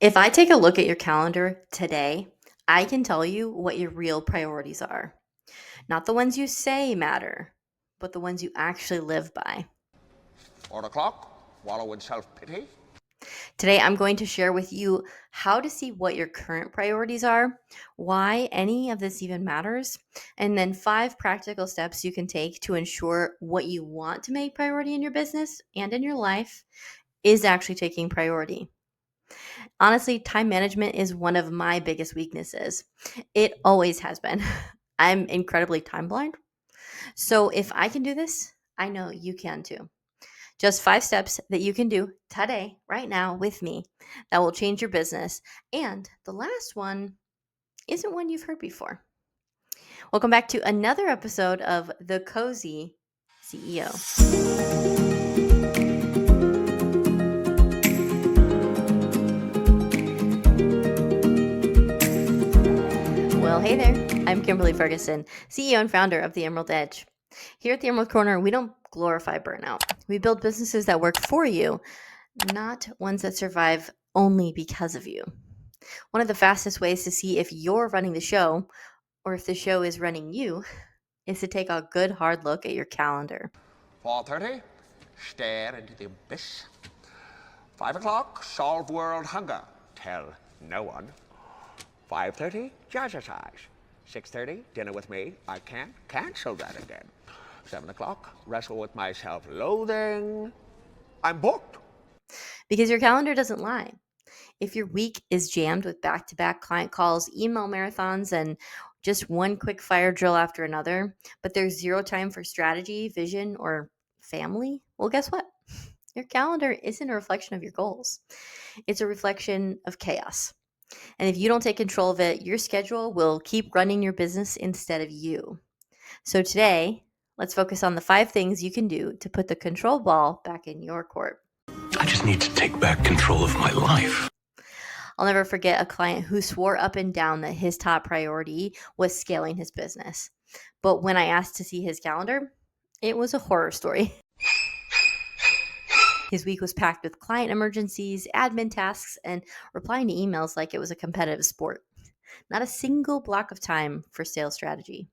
If I take a look at your calendar today, I can tell you what your real priorities are. Not the ones you say matter, but the ones you actually live by. 4 o'clock, wallow in self-pity. Today, I'm going to share with you how to see what your current priorities are, why any of this even matters, and then 5 practical steps you can take to ensure what you want to make priority in your business and in your life is actually taking priority. Honestly, time management is one of my biggest weaknesses. It always has been. I'm incredibly time blind. So if I can do this, I know you can too. Just 5 steps that you can do today, right now, with me that will change your business. And the last one isn't one you've heard before. Welcome back to another episode of The Cozy CEO. Well, hey there. I'm Kimberly Ferguson, CEO and founder of The Emerald Edge. Here at The Emerald Corner, we don't glorify burnout. We build businesses that work for you, not ones that survive only because of you. One of the fastest ways to see if you're running the show or if the show is running you is to take a good hard look at your calendar. 4:30, stare into the abyss. 5 o'clock, solve world hunger. Tell no one. 5:30, jazzercise. 6:30, dinner with me. I can't cancel that again. 7 o'clock, wrestle with my self-loathing. I'm booked. Because your calendar doesn't lie. If your week is jammed with back-to-back client calls, email marathons, and just one quick fire drill after another, but there's zero time for strategy, vision, or family, well, guess what? Your calendar isn't a reflection of your goals. It's a reflection of chaos. And if you don't take control of it, your schedule will keep running your business instead of you. So today, let's focus on the 5 things you can do to put the control ball back in your court. I just need to take back control of my life. I'll never forget a client who swore up and down that his top priority was scaling his business. But when I asked to see his calendar, it was a horror story. His week was packed with client emergencies, admin tasks, and replying to emails like it was a competitive sport. Not a single block of time for sales strategy.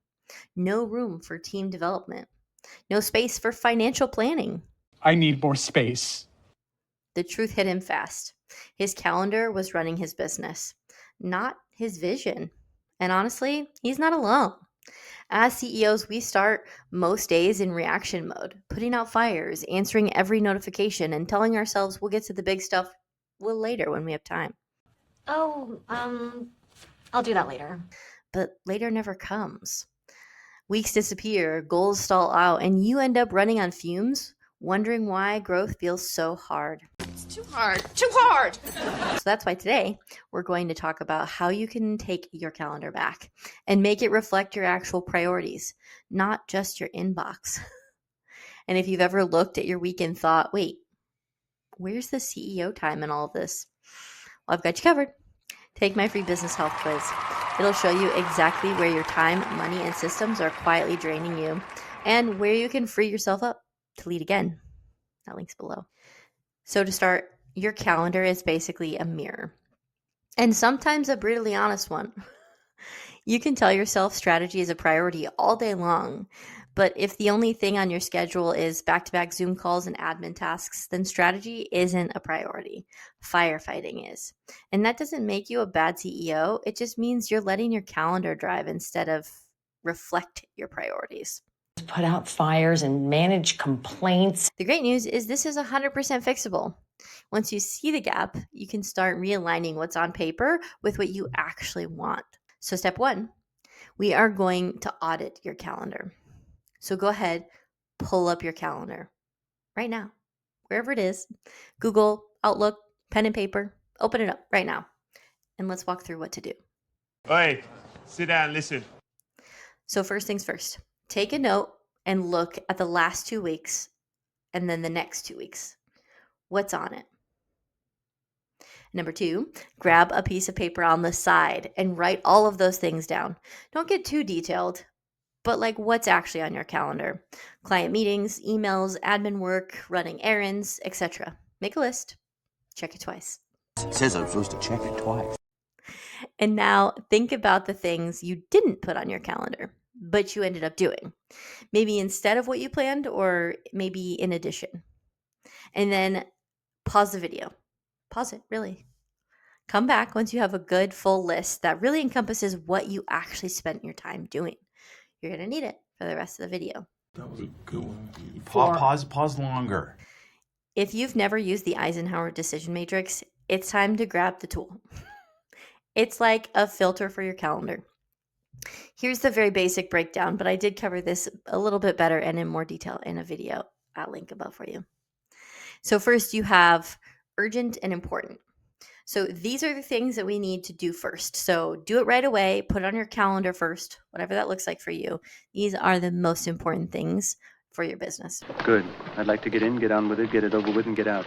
No room for team development. No space for financial planning. I need more space. The truth hit him fast. His calendar was running his business, not his vision. And honestly, he's not alone. As CEOs, we start most days in reaction mode, putting out fires, answering every notification, and telling ourselves we'll get to the big stuff a little later when we have time. I'll do that later. But later never comes. Weeks disappear, goals stall out, and you end up running on fumes, wondering why growth feels so hard. It's too hard. Too hard! So that's why today we're going to talk about how you can take your calendar back and make it reflect your actual priorities, not just your inbox. And if you've ever looked at your week and thought, wait, where's the CEO time in all of this? Well, I've got you covered. Take my free business health quiz. It'll show you exactly where your time, money, and systems are quietly draining you and where you can free yourself up to lead again. That link's below. So to start, your calendar is basically a mirror, and sometimes a brutally honest one. You can tell yourself strategy is a priority all day long, but if the only thing on your schedule is back-to-back Zoom calls and admin tasks, then strategy isn't a priority. Firefighting is. And that doesn't make you a bad CEO. It just means you're letting your calendar drive instead of reflect your priorities. Put out fires and manage complaints. The great news is this is 100% fixable. Once you see the gap, you can start realigning what's on paper with what you actually want. So step 1, we are going to audit your calendar. So go ahead, pull up your calendar right now, wherever it is. Google, Outlook, pen and paper, open it up right now. And let's walk through what to do. Hey, sit down, listen. So first things first, take a note and look at the last 2 weeks and then the next 2 weeks. What's on it? Number 2, grab a piece of paper on the side and write all of those things down. Don't get too detailed, but like what's actually on your calendar. Client meetings, emails, admin work, running errands, etc. Make a list. Check it twice. It says I'm supposed to check it twice. And now think about the things you didn't put on your calendar, but you ended up doing. Maybe instead of what you planned, or maybe in addition. And then pause the video. Pause it, really. Come back once you have a good full list that really encompasses what you actually spent your time doing. You're going to need it for the rest of the video. That was a good one. Pause longer. If you've never used the Eisenhower Decision Matrix, it's time to grab the tool. It's like a filter for your calendar. Here's the very basic breakdown, but I did cover this a little bit better and in more detail in a video I'll link above for you. So first you have urgent and important. So these are the things that we need to do first. So do it right away, put it on your calendar first, whatever that looks like for you. These are the most important things for your business. Good. I'd like to get in, get on with it, get it over with, and get out.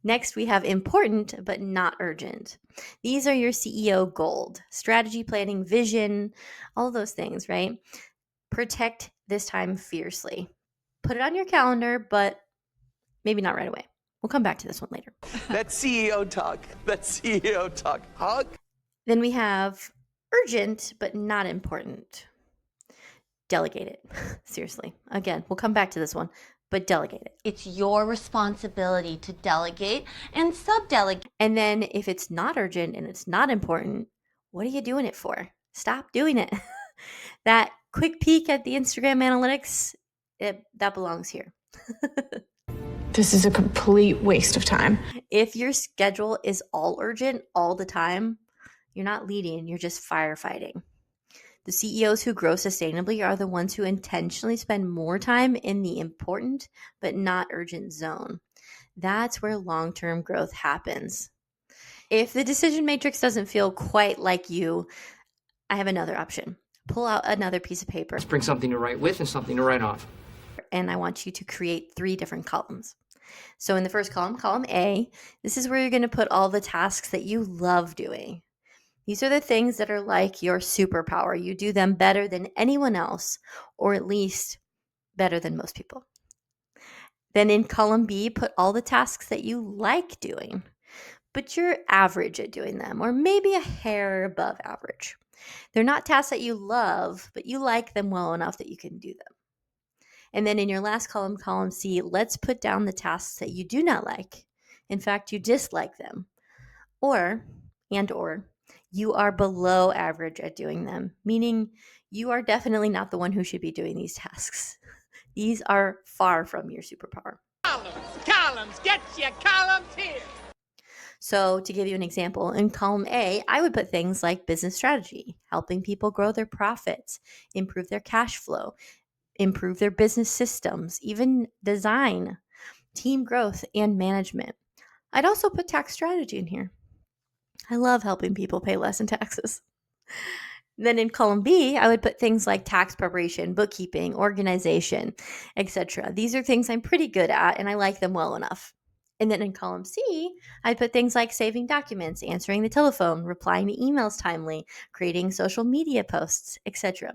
Next, we have important but not urgent. These are your CEO gold, strategy planning, vision, all those things, right? Protect this time fiercely. Put it on your calendar, but maybe not right away. We'll come back to this one later. That's CEO talk. That's CEO talk. Hug. Then we have urgent but not important. Delegate it. Seriously. Again, we'll come back to this one, but delegate it. It's your responsibility to delegate and sub-delegate. And then if it's not urgent and it's not important, what are you doing it for? Stop doing it. That quick peek at the Instagram analytics, that belongs here. This is a complete waste of time. If your schedule is all urgent all the time, you're not leading, you're just firefighting. The CEOs who grow sustainably are the ones who intentionally spend more time in the important but not urgent zone. That's where long-term growth happens. If the decision matrix doesn't feel quite like you, I have another option. Pull out another piece of paper. Let's bring something to write with and something to write off. And I want you to create 3 different columns. So in the first column, column A, this is where you're going to put all the tasks that you love doing. These are the things that are like your superpower. You do them better than anyone else, or at least better than most people. Then in column B, put all the tasks that you like doing, but you're average at doing them, or maybe a hair above average. They're not tasks that you love, but you like them well enough that you can do them. And then in your last column, column C, let's put down the tasks that you do not like. In fact, you dislike them. Or you are below average at doing them, meaning you are definitely not the one who should be doing these tasks. These are far from your superpower. Columns, get your columns here. So to give you an example, in column A, I would put things like business strategy, helping people grow their profits, improve their cash flow, improve their business systems, even design, team growth, and management. I'd also put tax strategy in here. I love helping people pay less in taxes. Then in column B, I would put things like tax preparation, bookkeeping, organization, etc. These are things I'm pretty good at, and I like them well enough. And then in column C, I'd put things like saving documents, answering the telephone, replying to emails timely, creating social media posts, etc.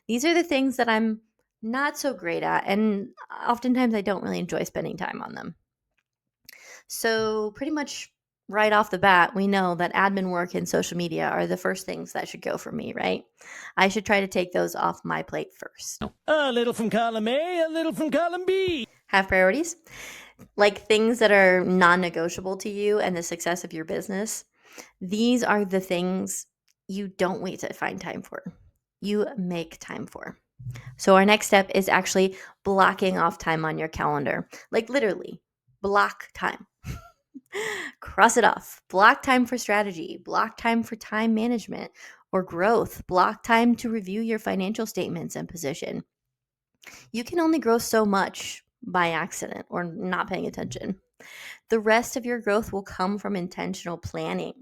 These are the things that I'm not so great at, and oftentimes I don't really enjoy spending time on them. So pretty much right off the bat, we know that admin work and social media are the first things that should go for me, right? I should try to take those off my plate first. A little from column A, a little from column B. Have priorities, like things that are non-negotiable to you and the success of your business. These are the things you don't wait to find time for. You make time for. So our next step is actually blocking off time on your calendar, like literally block time. Cross it off. Block time for strategy, block time for time management or growth, block time to review your financial statements and position. You can only grow so much by accident or not paying attention. The rest of your growth will come from intentional planning,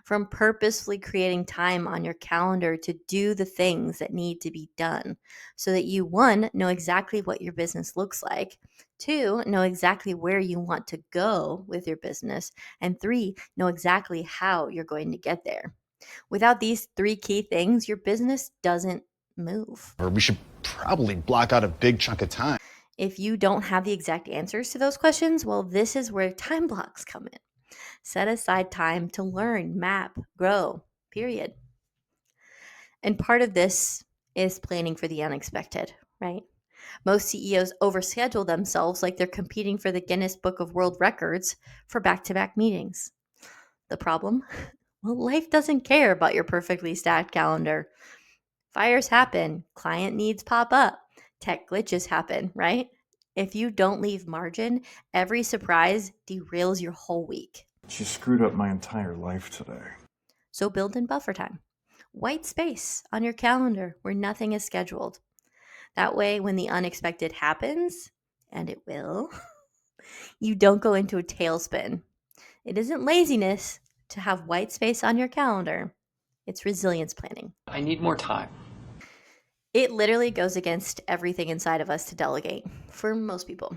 from purposefully creating time on your calendar to do the things that need to be done so that you, 1, know exactly what your business looks like, 2, know exactly where you want to go with your business, and 3, know exactly how you're going to get there. Without these 3 key things, your business doesn't move. Or we should probably block out a big chunk of time. If you don't have the exact answers to those questions, well, this is where time blocks come in. Set aside time to learn, map, grow, period. And part of this is planning for the unexpected, right? Most CEOs overschedule themselves like they're competing for the Guinness Book of World Records for back-to-back meetings. The problem? Well, life doesn't care about your perfectly stacked calendar. Fires happen, client needs pop up, tech glitches happen, right? If you don't leave margin, every surprise derails your whole week. She screwed up my entire life today. So build in buffer time. White space on your calendar where nothing is scheduled. That way, when the unexpected happens, and it will, you don't go into a tailspin. It isn't laziness to have white space on your calendar. It's resilience planning. I need more time. It literally goes against everything inside of us to delegate for most people.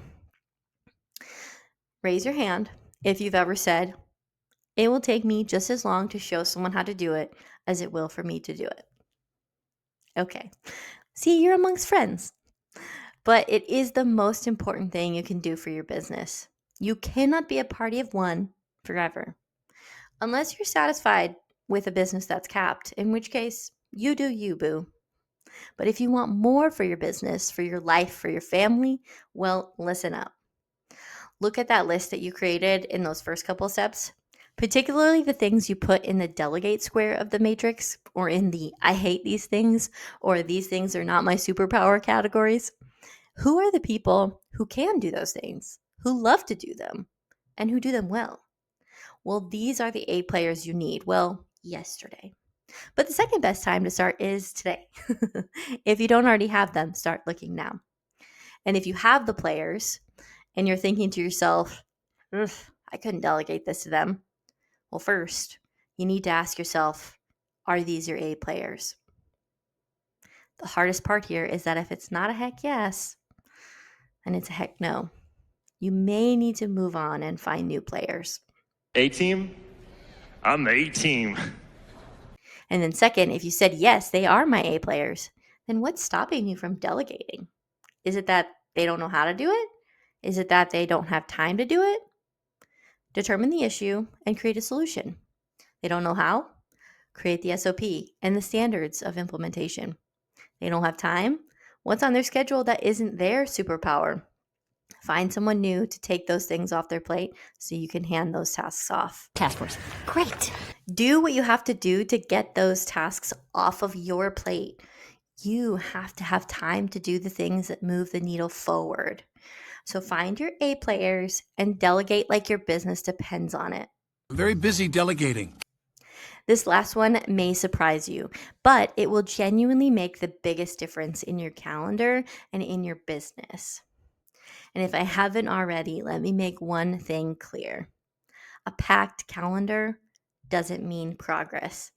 Raise your hand if you've ever said, it will take me just as long to show someone how to do it as it will for me to do it. Okay. See, you're amongst friends. But it is the most important thing you can do for your business. You cannot be a party of one forever. Unless you're satisfied with a business that's capped, in which case, you do you, boo. But if you want more for your business, for your life, for your family, well, listen up. Look at that list that you created in those first couple steps, particularly the things you put in the delegate square of the matrix or in the I hate these things or these things are not my superpower categories. Who are the people who can do those things, who love to do them, and who do them well? Well, these are the A players you need. Well, yesterday. But the second best time to start is today. If you don't already have them, start looking now. And if you have the players and you're thinking to yourself, I couldn't delegate this to them. Well, first, you need to ask yourself, are these your A players? The hardest part here is that if it's not a heck yes, and it's a heck no, you may need to move on and find new players. A-team? I'm the A-team. And then second, if you said, yes, they are my A players, then what's stopping you from delegating? Is it that they don't know how to do it? Is it that they don't have time to do it? Determine the issue and create a solution. They don't know how? Create the SOP and the standards of implementation. They don't have time? What's on their schedule that isn't their superpower? Find someone new to take those things off their plate so you can hand those tasks off. Task force. Great. Do what you have to do to get those tasks off of your plate. You have to have time to do the things that move the needle forward. So find your A players and delegate like your business depends on it. I'm very busy delegating. This last one may surprise you, but it will genuinely make the biggest difference in your calendar and in your business. And if I haven't already, let me make one thing clear. A packed calendar doesn't mean progress.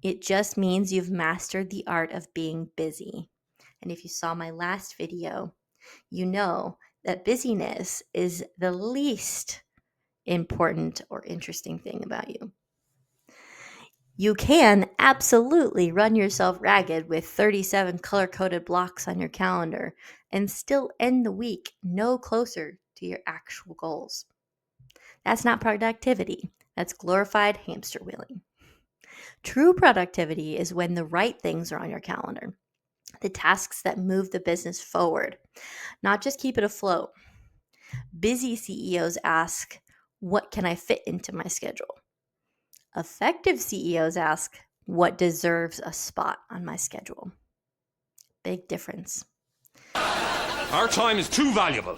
It just means you've mastered the art of being busy. And if you saw my last video, you know that busyness is the least important or interesting thing about you. You can absolutely run yourself ragged with 37 color-coded blocks on your calendar and still end the week no closer to your actual goals. That's not productivity. That's glorified hamster wheeling. True productivity is when the right things are on your calendar, the tasks that move the business forward, not just keep it afloat. Busy CEOs ask, what can I fit into my schedule? Effective CEOs ask, what deserves a spot on my schedule? Big difference. Our time is too valuable.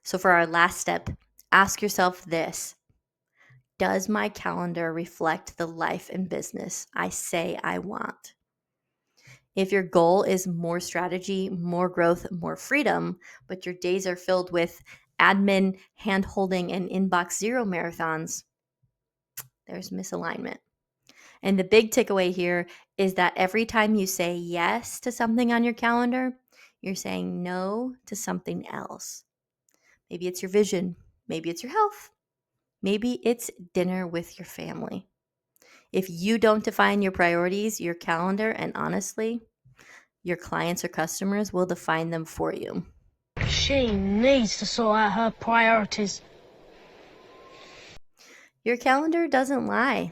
So for our last step, ask yourself this. Does my calendar reflect the life and business I say I want? If your goal is more strategy, more growth, more freedom, but your days are filled with admin, hand-holding, and inbox zero marathons, there's misalignment. And the big takeaway here is that every time you say yes to something on your calendar, you're saying no to something else. Maybe it's your vision. Maybe it's your health. Maybe it's dinner with your family. If you don't define your priorities, your calendar, and honestly, your clients or customers will define them for you. She needs to sort out her priorities. Your calendar doesn't lie.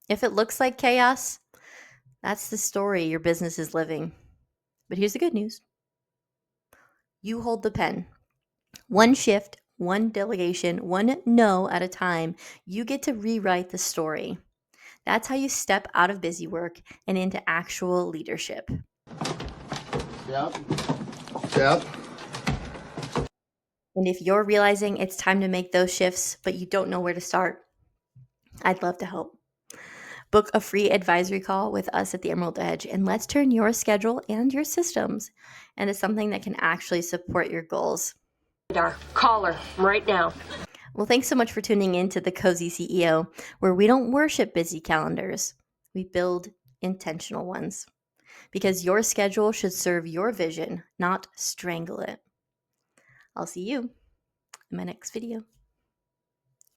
If it looks like chaos, that's the story your business is living. But here's the good news. You hold the pen. One shift, one delegation, one no at a time, you get to rewrite the story. That's how you step out of busy work and into actual leadership. Yep. And if you're realizing it's time to make those shifts, but you don't know where to start, I'd love to help. Book a free advisory call with us at the Emerald Edge, and let's turn your schedule and your systems into something that can actually support your goals. Call her right now. Well, thanks so much for tuning in to The Cozy CEO, where we don't worship busy calendars. We build intentional ones. Because your schedule should serve your vision, not strangle it. I'll see you in my next video.